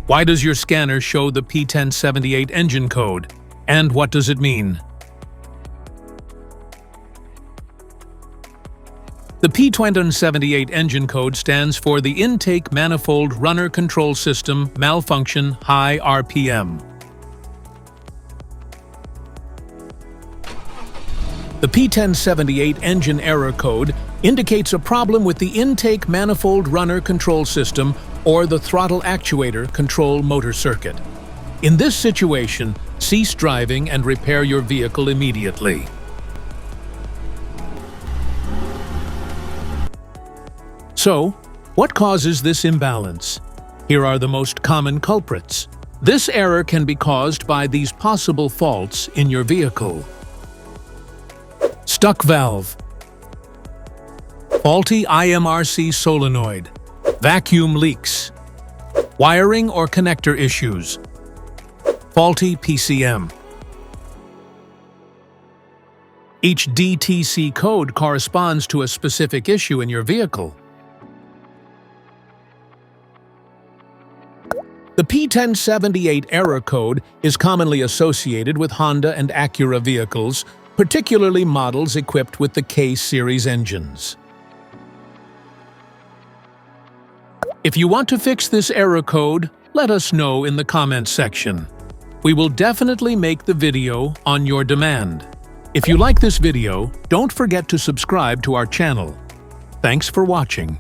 Why does your scanner show the P1078 engine code? And what does it mean? The P1078 engine code stands for the Intake Manifold Runner Control System Malfunction High RPM. The P1078 engine error code indicates a problem with the Intake Manifold Runner Control System or the throttle actuator control motor circuit. In this situation, cease driving and repair your vehicle immediately. So, what causes this imbalance? Here are the most common culprits. This error can be caused by these possible faults in your vehicle. Stuck valve, faulty IMRC solenoid, vacuum leaks, wiring or connector issues, faulty PCM. Each DTC code corresponds to a specific issue in your vehicle. The P1078 error code is commonly associated with Honda and Acura vehicles, particularly models equipped with the K-series engines. If you want to fix this error code, let us know in the comments section. We will definitely make the video on your demand. If you like this video, don't forget to subscribe to our channel. Thanks for watching.